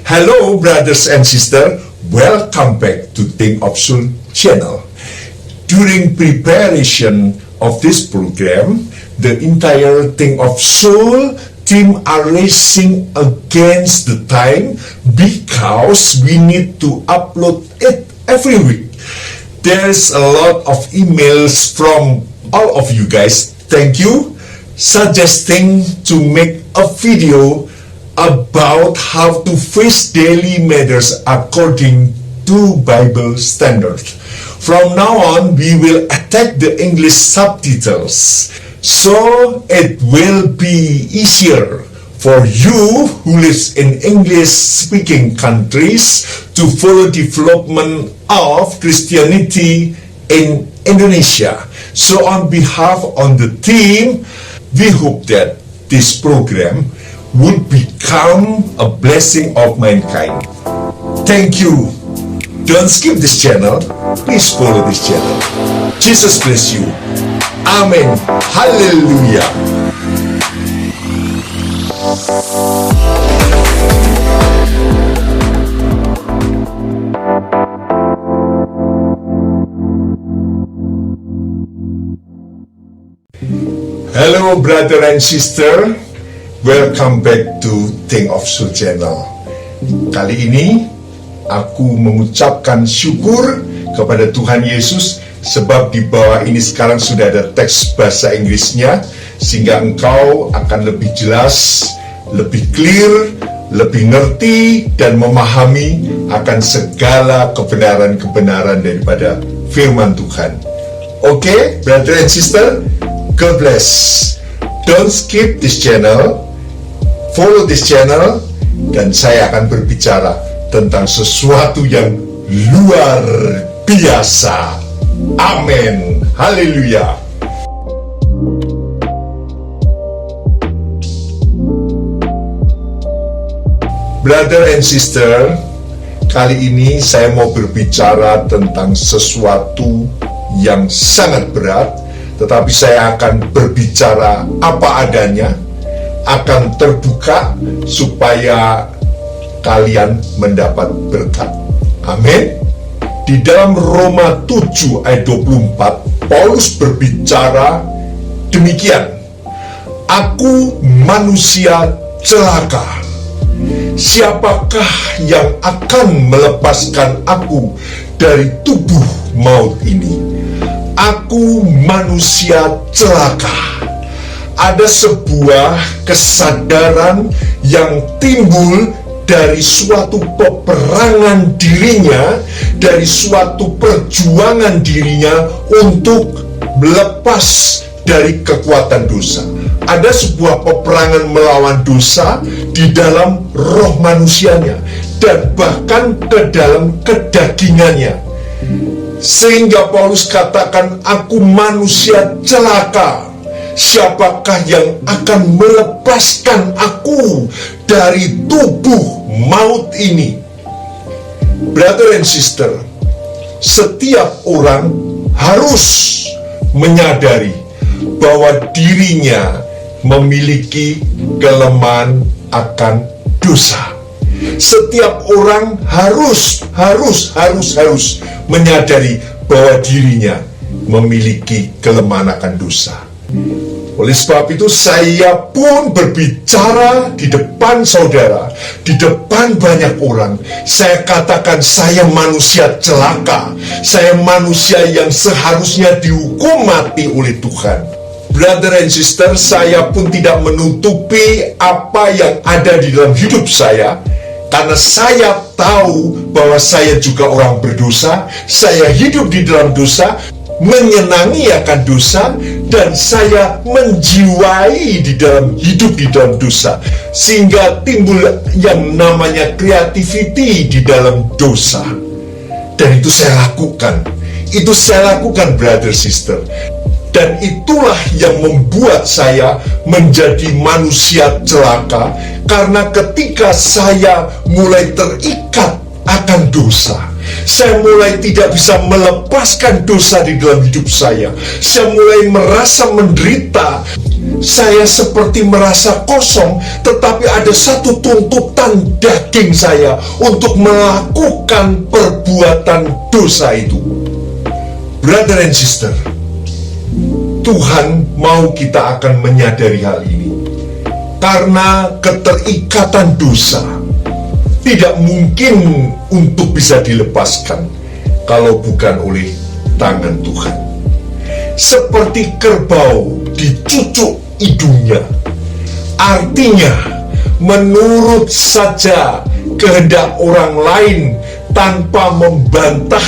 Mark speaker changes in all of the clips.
Speaker 1: Hello brothers and sisters, welcome back to Think of Soul channel. During preparation of this program, the entire Think of Soul team are racing against the time because we need to upload it every week. There's a lot of emails from all of you guys, thank you, suggesting to make a video about how to face daily matters according to Bible standards. From now on, we will attack the English subtitles, so it will be easier for you who lives in English-speaking countries to follow development of Christianity in Indonesia. So on behalf of the team, we hope that this program would become a blessing of mankind. Thank you. Don't skip this channel. Please follow this channel. Jesus bless you. Amen. Hallelujah. Hello brother and sister, welcome back to Think of Soul channel. Kali ini aku mengucapkan syukur kepada Tuhan Yesus sebab di bawah ini sekarang sudah ada teks bahasa Inggrisnya, sehingga engkau akan lebih jelas, lebih clear, lebih ngerti dan memahami akan segala kebenaran-kebenaran daripada firman Tuhan. Oke, brother and sister, God bless. Don't skip this channel, follow this channel, dan saya akan berbicara tentang sesuatu yang luar biasa. Amin. Haleluya. Brother and sister, kali ini saya mau berbicara tentang sesuatu yang sangat berat, tetapi saya akan berbicara apa adanya, akan terbuka supaya kalian mendapat berkat. Amin. Di dalam Roma 7 ayat 24, Paulus berbicara demikian. Aku manusia celaka. Siapakah yang akan melepaskan aku dari tubuh maut ini? Aku manusia celaka. Ada sebuah kesadaran yang timbul dari suatu peperangan dirinya, dari suatu perjuangan dirinya untuk melepas dari kekuatan dosa. Ada sebuah peperangan melawan dosa di dalam roh manusianya dan bahkan ke dalam kedagingannya. Sehingga Paulus katakan, aku manusia celaka. Siapakah yang akan melepaskan aku dari tubuh maut ini? Brother and sister, setiap orang harus menyadari bahwa dirinya memiliki kelemahan akan dosa. Setiap orang harus menyadari bahwa dirinya memiliki kelemahan akan dosa. Oleh sebab itu saya pun berbicara di depan saudara, di depan banyak orang. Saya katakan saya manusia celaka, saya manusia yang seharusnya dihukum mati oleh Tuhan. Brother and sister, saya pun tidak menutupi apa yang ada di dalam hidup saya, karena saya tahu bahwa saya juga orang berdosa. Saya hidup di dalam dosa, menyenangi akan dosa, dan saya menjiwai di dalam hidup di dalam dosa, sehingga timbul yang namanya creativity di dalam dosa. Dan itu saya lakukan brother sister. Dan itulah yang membuat saya menjadi manusia celaka, karena ketika saya mulai terikat akan dosa, saya mulai tidak bisa melepaskan dosa di dalam hidup saya. Saya mulai merasa menderita. saya seperti merasa kosong, tetapi ada satu tuntutan daging saya untuk melakukan perbuatan dosa itu. Brother and sister, Tuhan mau kita akan menyadari hal ini. Karena keterikatan dosa tidak mungkin untuk bisa dilepaskan kalau bukan oleh tangan Tuhan. Seperti kerbau dicucuk hidungnya, artinya menurut saja kehendak orang lain tanpa membantah,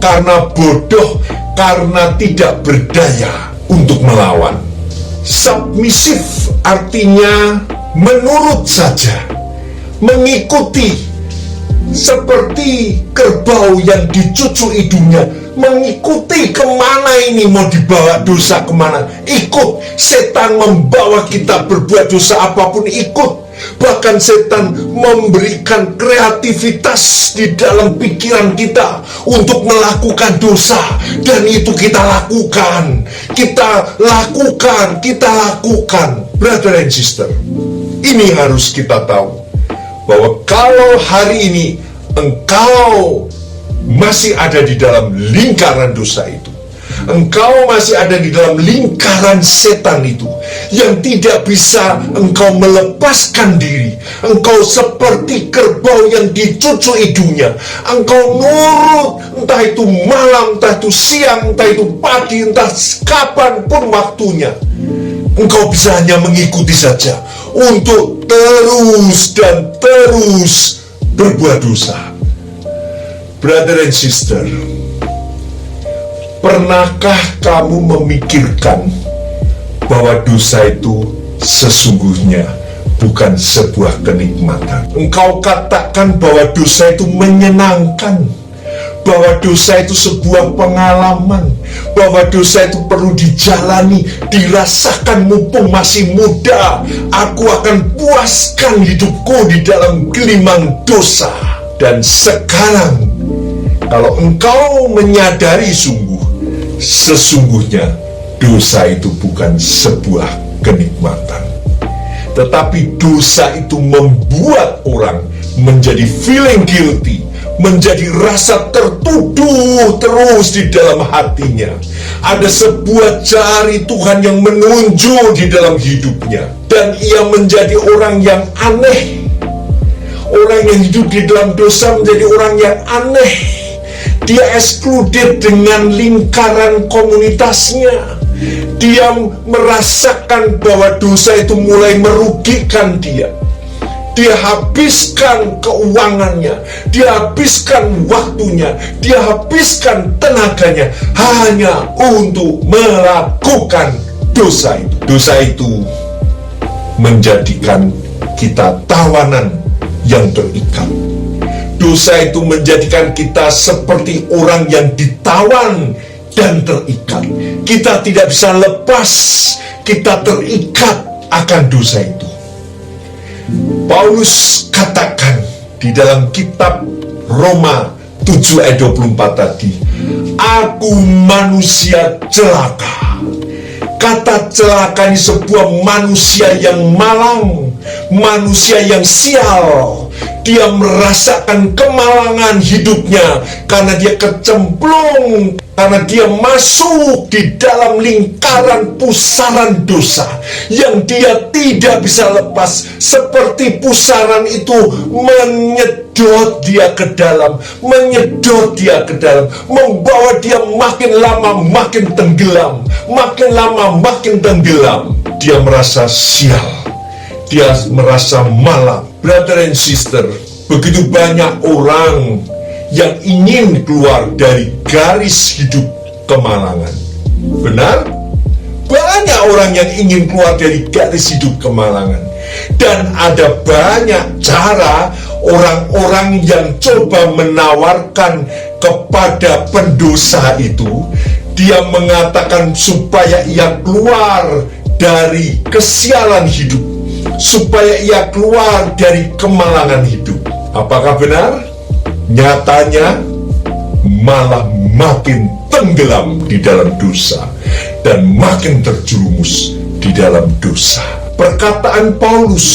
Speaker 1: karena bodoh, karena tidak berdaya untuk melawan. Submisif artinya menurut saja, mengikuti, seperti kerbau yang dicucuk hidungnya, mengikuti kemana ini mau dibawa dosa kemana, ikut. Setan membawa kita berbuat dosa apapun, ikut. Bahkan setan memberikan kreativitas di dalam pikiran kita untuk melakukan dosa, dan itu kita lakukan. Brother and sister, ini harus kita tahu, bahwa kalau hari ini engkau masih ada di dalam lingkaran dosa itu, engkau masih ada di dalam lingkaran setan itu, yang tidak bisa engkau melepaskan diri. Engkau seperti kerbau yang dicucuk hidungnya. Engkau nurut, entah itu malam, entah itu siang, entah itu pagi, entah kapanpun waktunya. Engkau bisa hanya mengikuti saja untuk terus dan terus berbuat dosa. Brother and sister, pernahkah kamu memikirkan bahwa dosa itu sesungguhnya bukan sebuah kenikmatan? Engkau katakan bahwa dosa itu menyenangkan, bahwa dosa itu sebuah pengalaman, bahwa dosa itu perlu dijalani, dirasakan mumpung masih muda. Aku akan puaskan hidupku di dalam gelimang dosa. Dan sekarang, kalau engkau menyadari sesungguhnya dosa itu bukan sebuah kenikmatan, tetapi dosa itu membuat orang menjadi feeling guilty, menjadi rasa tertuduh terus di dalam hatinya. Ada sebuah jari Tuhan yang menunjuk di dalam hidupnya, dan ia menjadi orang yang aneh. Orang yang hidup di dalam dosa menjadi orang yang aneh. Dia excluded dengan lingkaran komunitasnya. Dia merasakan bahwa dosa itu mulai merugikan dia. Dia habiskan keuangannya, dia habiskan waktunya, dia habiskan tenaganya hanya untuk melakukan dosa itu. Dosa itu menjadikan kita tawanan yang terikat. Dosa itu menjadikan kita seperti orang yang ditawan dan terikat. Kita tidak bisa lepas, kita terikat akan dosa itu. Paulus katakan di dalam kitab Roma 7 ayat 24 tadi, aku manusia celaka. Kata celaka ini sebuah manusia yang malang, manusia yang sial. Dia merasakan kemalangan hidupnya karena dia kecemplung, karena dia masuk di dalam lingkaran pusaran dosa yang dia tidak bisa lepas. Seperti pusaran itu menyedot dia ke dalam, menyedot dia ke dalam, membawa dia makin lama makin tenggelam, makin lama makin tenggelam. Dia merasa sial, dia merasa malang. Brother and sister, begitu banyak orang yang ingin keluar dari garis hidup kemalangan. Benar? Banyak orang yang ingin keluar dari garis hidup kemalangan. Dan ada banyak cara orang-orang yang coba menawarkan kepada pendosa itu. Dia mengatakan supaya ia keluar dari kesialan hidup, supaya ia keluar dari kemalangan hidup. Apakah benar? Nyatanya malah makin tenggelam di dalam dosa dan makin terjerumus di dalam dosa. Perkataan Paulus,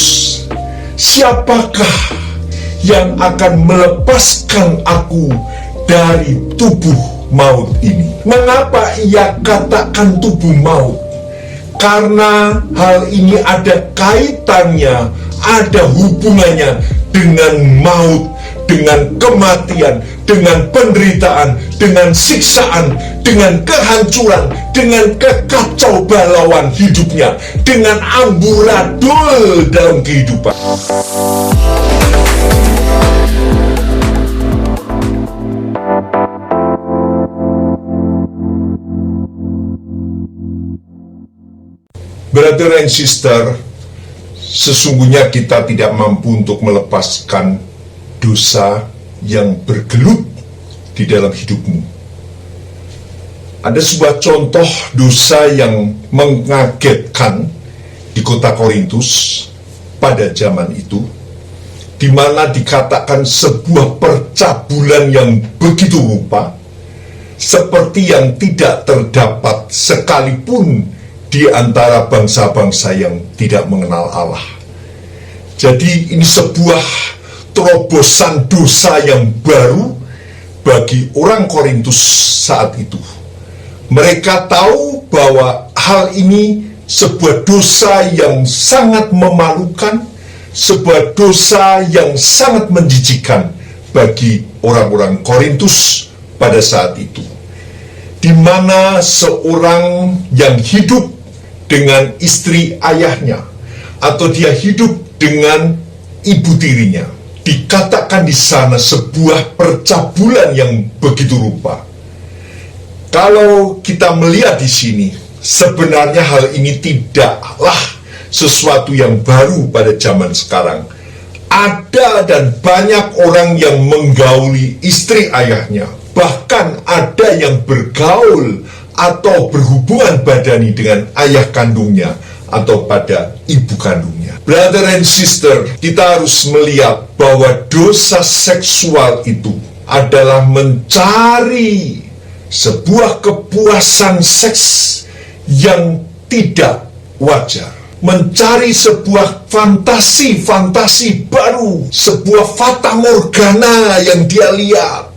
Speaker 1: siapakah yang akan melepaskan aku dari tubuh maut ini? Mengapa ia katakan tubuh maut? Karena hal ini ada kaitannya, ada hubungannya dengan maut, dengan kematian, dengan penderitaan, dengan siksaan, dengan kehancuran, dengan kekacau balauan hidupnya, dengan amburadul dalam kehidupan. Brother and sister, sesungguhnya kita tidak mampu untuk melepaskan dosa yang bergelut di dalam hidupmu. Ada sebuah contoh dosa yang mengagetkan di kota Korintus pada zaman itu, di mana dikatakan sebuah percabulan yang begitu rupa, seperti yang tidak terdapat sekalipun di antara bangsa-bangsa yang tidak mengenal Allah. Jadi ini sebuah terobosan dosa yang baru bagi orang Korintus saat itu. Mereka tahu bahwa hal ini sebuah dosa yang sangat memalukan, sebuah dosa yang sangat menjijikkan bagi orang-orang Korintus pada saat itu, di mana seorang yang hidup dengan istri ayahnya, atau dia hidup dengan ibu tirinya, dikatakan di sana sebuah percabulan yang begitu rupa. Kalau kita melihat di sini, sebenarnya hal ini tidaklah sesuatu yang baru pada zaman sekarang. Ada dan banyak orang yang menggauli istri ayahnya, bahkan ada yang bergaul atau berhubungan badani dengan ayah kandungnya atau pada ibu kandungnya. Brother and sister, kita harus melihat bahwa dosa seksual itu adalah mencari sebuah kepuasan seks yang tidak wajar, mencari sebuah fantasi-fantasi baru, sebuah fata morgana yang dia lihat,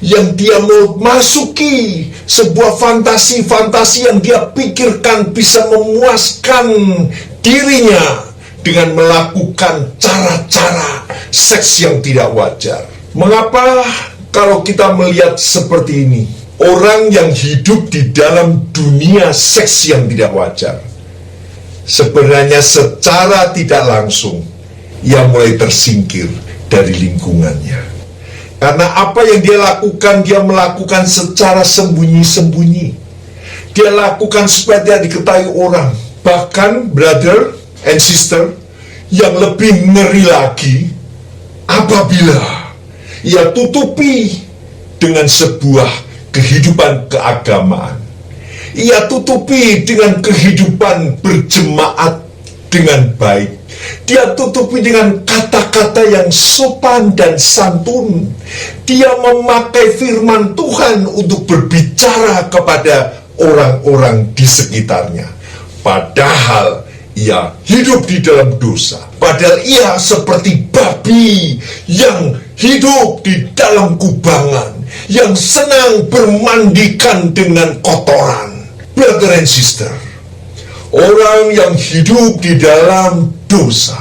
Speaker 1: yang dia mau masuki, sebuah fantasi-fantasi yang dia pikirkan bisa memuaskan dirinya dengan melakukan cara-cara seks yang tidak wajar. Mengapa kalau kita melihat seperti ini? Orang yang hidup di dalam dunia seks yang tidak wajar, sebenarnya secara tidak langsung ia mulai tersingkir dari lingkungannya. Karena apa yang dia melakukan secara sembunyi-sembunyi. Dia lakukan supaya tidak diketahui orang. Bahkan, brother and sister, yang lebih ngeri lagi, apabila ia tutupi dengan sebuah kehidupan keagamaan. Ia tutupi dengan kehidupan berjemaat dengan baik. Dia tutupi dengan kata-kata yang sopan dan santun. Dia memakai firman Tuhan untuk berbicara kepada orang-orang di sekitarnya. Padahal ia hidup di dalam dosa. Padahal ia seperti babi yang hidup di dalam kubangan, yang senang bermandikan dengan kotoran. Brother and sister, orang yang hidup di dalam dosa,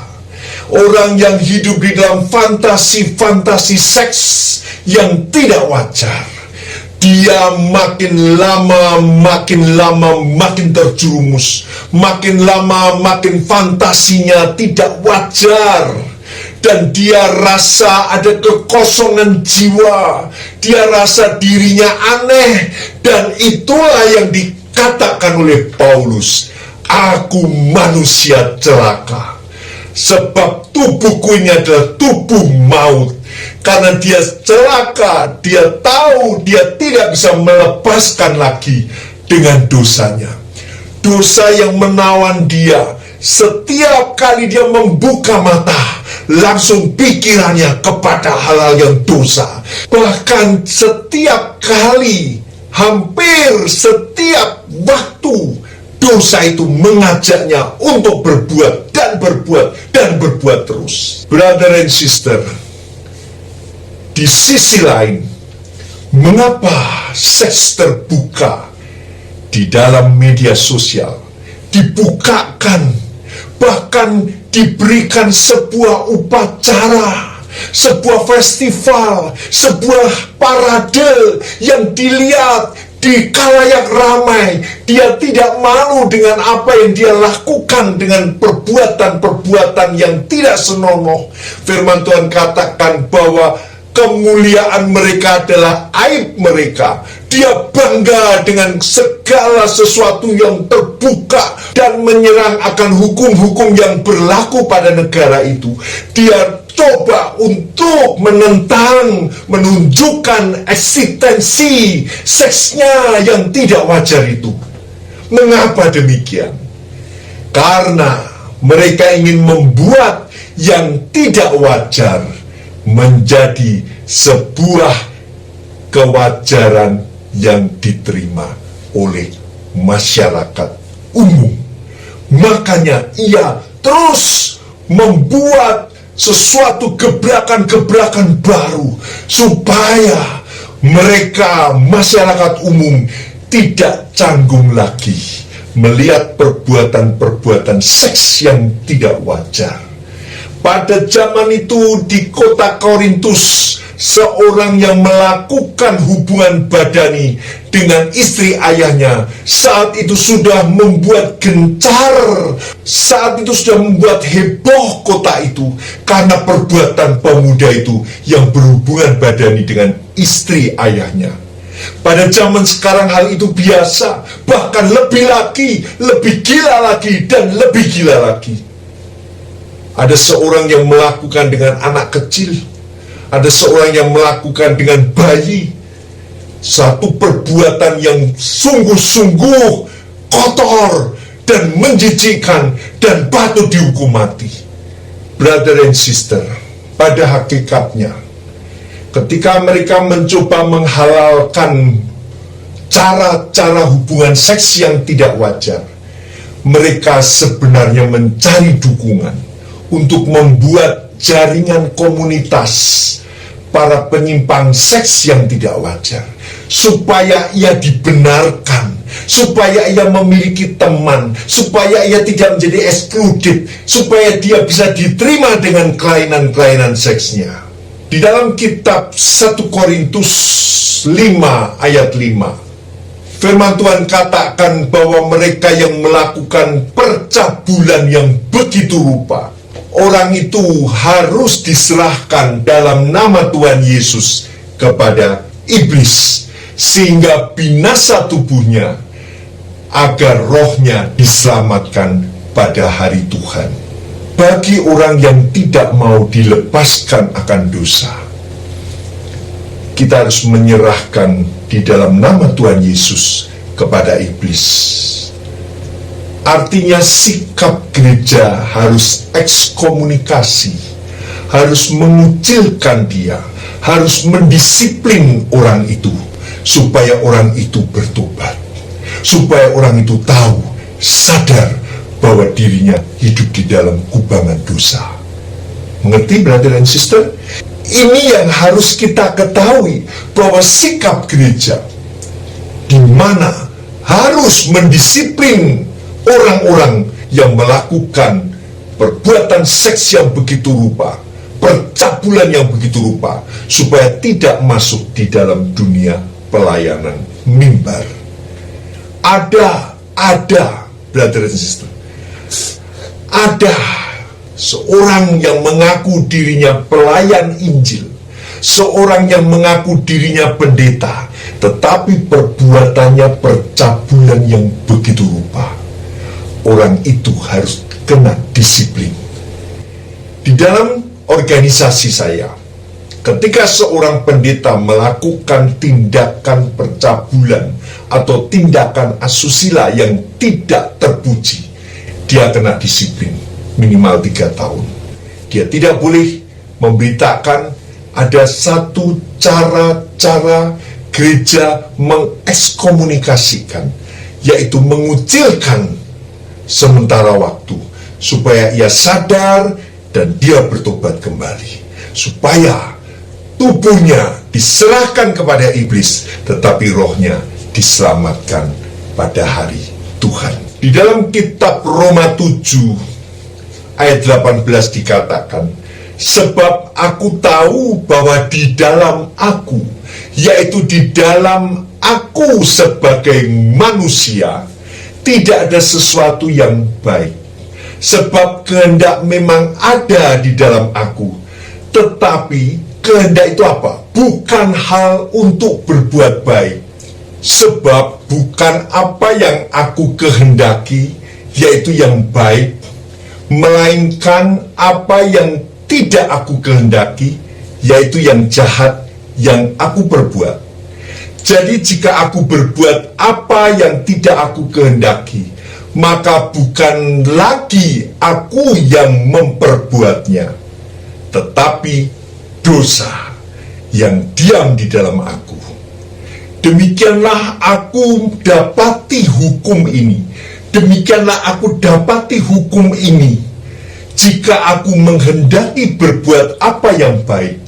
Speaker 1: orang yang hidup di dalam fantasi-fantasi seks yang tidak wajar, dia makin lama makin terjerumus, makin lama makin fantasinya tidak wajar, dan dia rasa ada kekosongan jiwa, dia rasa dirinya aneh, dan itulah yang dikatakan oleh Paulus, aku manusia celaka, sebab tubuhku ini adalah tubuh maut. Karena dia celaka, dia tahu dia tidak bisa melepaskan lagi dengan dosanya. Dosa yang menawan dia. Setiap kali dia membuka mata, langsung pikirannya kepada hal-hal yang dosa. Bahkan setiap kali, hampir setiap waktu, dosa itu mengajaknya untuk berbuat dan berbuat dan berbuat terus. Brother and sister, di sisi lain, mengapa seks terbuka di dalam media sosial, dibukakan, bahkan diberikan sebuah upacara, sebuah festival, sebuah parade yang dilihat di khalayak ramai. Dia tidak malu dengan apa yang dia lakukan, dengan perbuatan-perbuatan yang tidak senonoh. Firman Tuhan katakan bahwa kemuliaan mereka adalah aib mereka. Dia bangga dengan segala sesuatu yang terbuka dan menyerang akan hukum-hukum yang berlaku pada negara itu. Dia coba untuk menentang, menunjukkan eksistensi seksnya yang tidak wajar itu. Mengapa demikian? Karena mereka ingin membuat yang tidak wajar menjadi sebuah kewajaran yang diterima oleh masyarakat umum. Makanya ia terus membuat sesuatu gebrakan-gebrakan baru supaya mereka, masyarakat umum, tidak canggung lagi melihat perbuatan-perbuatan seks yang tidak wajar. Pada zaman itu di kota Korintus, seorang yang melakukan hubungan badani dengan istri ayahnya saat itu sudah membuat gencar, saat itu sudah membuat heboh kota itu karena perbuatan pemuda itu yang berhubungan badani dengan istri ayahnya. Pada zaman sekarang hal itu biasa, bahkan lebih lagi, lebih gila lagi, dan lebih gila lagi. Ada seorang yang melakukan dengan anak kecil, ada seorang yang melakukan dengan bayi. Satu perbuatan yang sungguh-sungguh kotor dan menjijikkan dan patut dihukum mati. Brother and sister, pada hakikatnya, ketika mereka mencoba menghalalkan cara-cara hubungan seks yang tidak wajar, mereka sebenarnya mencari dukungan untuk membuat jaringan komunitas para penyimpang seks yang tidak wajar, supaya ia dibenarkan, supaya ia memiliki teman, supaya ia tidak menjadi ekskluded, supaya dia bisa diterima dengan kelainan-kelainan seksnya. Di dalam kitab 1 Korintus 5 ayat 5, firman Tuhan katakan bahwa mereka yang melakukan percabulan yang begitu rupa, orang itu harus diserahkan dalam nama Tuhan Yesus kepada iblis, sehingga binasa tubuhnya, agar rohnya diselamatkan pada hari Tuhan. Bagi orang yang tidak mau dilepaskan akan dosa, kita harus menyerahkan di dalam nama Tuhan Yesus kepada iblis. Artinya sikap gereja harus ekskomunikasi, harus mengucilkan dia, harus mendisiplin orang itu, supaya orang itu bertobat, supaya orang itu tahu, sadar bahwa dirinya hidup di dalam kubangan dosa. Mengerti, brother and sister? Ini yang harus kita ketahui, bahwa sikap gereja di mana harus mendisiplin orang-orang yang melakukan perbuatan seks yang begitu rupa, percabulan yang begitu rupa, supaya tidak masuk di dalam dunia pelayanan mimbar. Ada, brother and sister, ada seorang yang mengaku dirinya pelayan Injil, seorang yang mengaku dirinya pendeta, tetapi perbuatannya percabulan yang begitu rupa. Orang itu harus kena disiplin. Di dalam organisasi saya, ketika seorang pendeta melakukan tindakan percabulan atau tindakan asusila yang tidak terpuji, dia kena disiplin minimal 3 tahun. Dia tidak boleh memberitakan. Ada satu cara gereja mengekskomunikasikan, yaitu mengucilkan sementara waktu, supaya ia sadar dan dia bertobat kembali, supaya tubuhnya diserahkan kepada iblis, tetapi rohnya diselamatkan pada hari Tuhan. Di dalam kitab Roma 7 ayat 18 dikatakan, sebab aku tahu bahwa di dalam aku, yaitu di dalam aku sebagai manusia, tidak ada sesuatu yang baik. Sebab kehendak memang ada di dalam aku, tetapi kehendak itu apa? Bukan hal untuk berbuat baik. Sebab bukan apa yang aku kehendaki, yaitu yang baik, melainkan apa yang tidak aku kehendaki, yaitu yang jahat yang aku perbuat. Jadi jika aku berbuat apa yang tidak aku kehendaki, maka bukan lagi aku yang memperbuatnya, tetapi dosa yang diam di dalam aku. Demikianlah aku dapati hukum ini. Demikianlah aku dapati hukum ini. Jika aku menghendaki berbuat apa yang baik,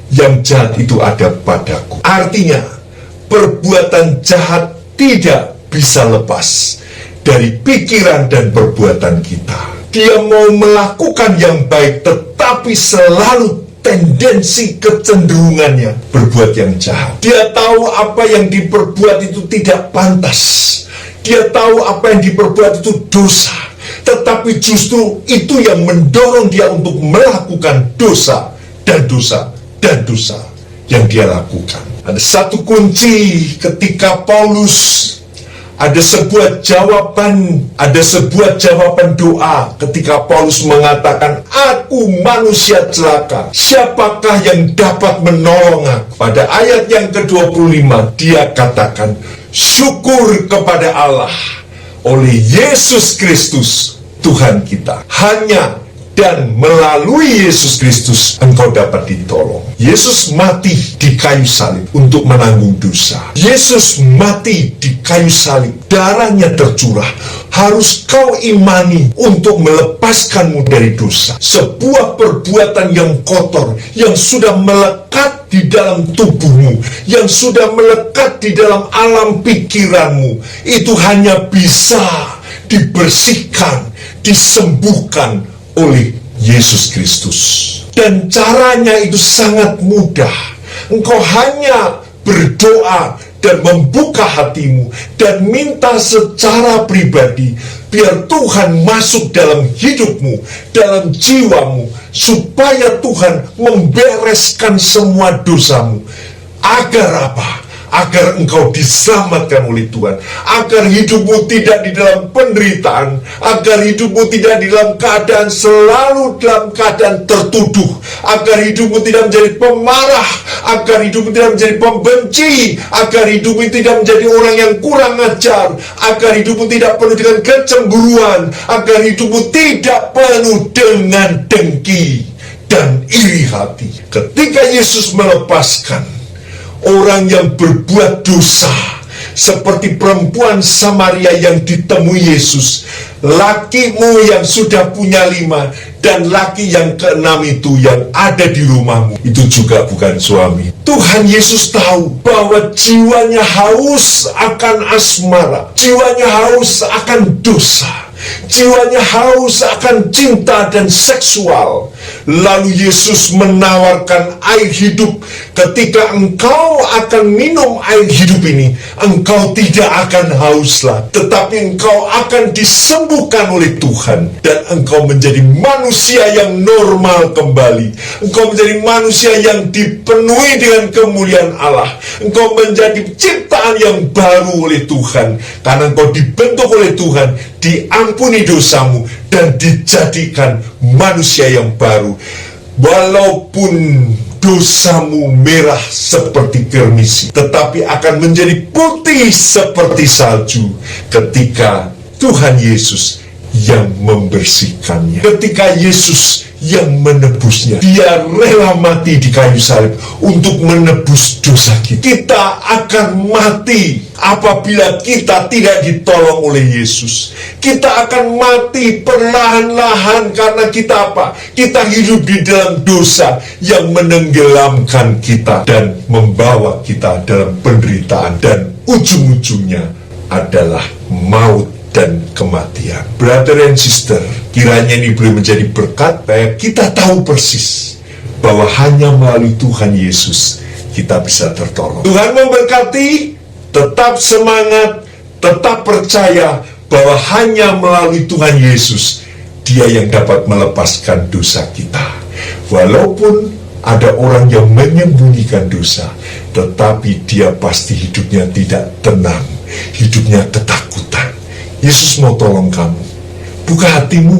Speaker 1: yang jahat itu ada padaku. Artinya, perbuatan jahat tidak bisa lepas dari pikiran dan perbuatan kita. Dia mau melakukan yang baik, tetapi selalu tendensi kecenderungannya berbuat yang jahat. Dia tahu apa yang diperbuat itu tidak pantas. Dia tahu apa yang diperbuat itu dosa. Tetapi justru itu yang mendorong dia untuk melakukan dosa dan dosa dan dosa yang dia lakukan. Ada satu kunci ketika Paulus ada sebuah jawaban doa ketika Paulus mengatakan, aku manusia celaka, siapakah yang dapat menolong aku? Pada ayat yang ke-25 dia katakan, syukur kepada Allah oleh Yesus Kristus Tuhan kita. Hanya dan melalui Yesus Kristus engkau dapat ditolong. Yesus mati di kayu salib untuk menanggung dosa. Yesus mati di kayu salib, darahnya tercurah. Harus kau imani untuk melepaskanmu dari dosa. Sebuah perbuatan yang kotor, yang sudah melekat di dalam tubuhmu, yang sudah melekat di dalam alam pikiranmu, itu hanya bisa dibersihkan, disembuhkan oleh Yesus Kristus. Dan caranya itu sangat mudah. Engkau hanya berdoa dan membuka hatimu dan minta secara pribadi, biar Tuhan masuk dalam hidupmu, dalam jiwamu, supaya Tuhan membereskan semua dosamu. Agar apa? Agar engkau diselamatkan oleh Tuhan, agar hidupmu tidak di dalam penderitaan, agar hidupmu tidak di dalam keadaan selalu dalam keadaan tertuduh, agar hidupmu tidak menjadi pemarah, agar hidupmu tidak menjadi pembenci, agar hidupmu tidak menjadi orang yang kurang ajar, agar hidupmu tidak penuh dengan kecemburuan, agar hidupmu tidak penuh dengan dengki dan iri hati. Ketika Yesus melepaskan orang yang berbuat dosa, seperti perempuan Samaria yang ditemui Yesus, lakimu yang sudah punya 5 dan laki yang ke-6 itu yang ada di rumahmu itu juga bukan suami. Tuhan Yesus tahu bahwa jiwanya haus akan asmara, jiwanya haus akan dosa, jiwanya haus akan cinta dan seksual. Lalu Yesus menawarkan air hidup. Ketika engkau akan minum air hidup ini, engkau tidak akan haus lagi, tetapi engkau akan disembuhkan oleh Tuhan, dan engkau menjadi manusia yang normal kembali. Engkau menjadi manusia yang dipenuhi dengan kemuliaan Allah. Engkau menjadi ciptaan yang baru oleh Tuhan, karena engkau dibentuk oleh Tuhan, diampuni dosamu, dan dijadikan manusia yang baru. Walaupun dosamu merah seperti kermisi, tetapi akan menjadi putih seperti salju ketika Tuhan Yesus yang membersihkannya. Ketika Yesus yang menebusnya. Dia rela mati di kayu salib untuk menebus dosa kita. Kita akan mati apabila kita tidak ditolong oleh Yesus. Kita akan mati perlahan-lahan karena kita apa? Kita hidup di dalam dosa yang menenggelamkan kita dan membawa kita dalam penderitaan, dan ujung-ujungnya adalah maut dan kematian. Brother and sister, kiranya ini boleh menjadi berkat supaya kita tahu persis bahwa hanya melalui Tuhan Yesus kita bisa tertolong. Tuhan memberkati, tetap semangat, tetap percaya bahwa hanya melalui Tuhan Yesus Dia yang dapat melepaskan dosa kita. Walaupun ada orang yang menyembunyikan dosa, tetapi dia pasti hidupnya tidak tenang, hidupnya ketakutan. Yesus mau tolong kamu. Buka hatimu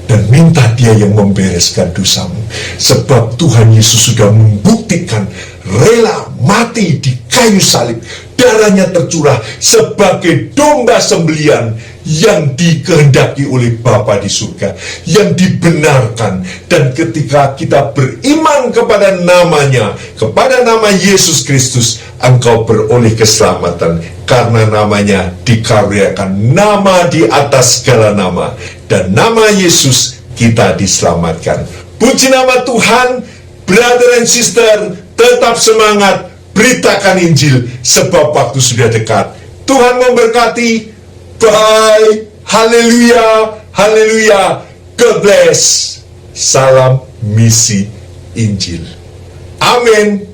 Speaker 1: dan minta Dia yang membereskan dosamu. Sebab Tuhan Yesus sudah membuktikan rela mati di kayu salib. Darahnya tercurah sebagai domba sembelian yang dikehendaki oleh Bapa di surga, yang dibenarkan. Dan ketika kita beriman kepada namanya, kepada nama Yesus Kristus, engkau beroleh keselamatan, karena namanya dikaruniakan nama di atas segala nama, dan nama Yesus kita diselamatkan. Puji nama Tuhan. Brother and sister, tetap semangat, beritakan Injil, sebab waktu sudah dekat. Tuhan memberkati. Bye. Haleluya. Haleluya. God bless. Salam misi Injil. Amin.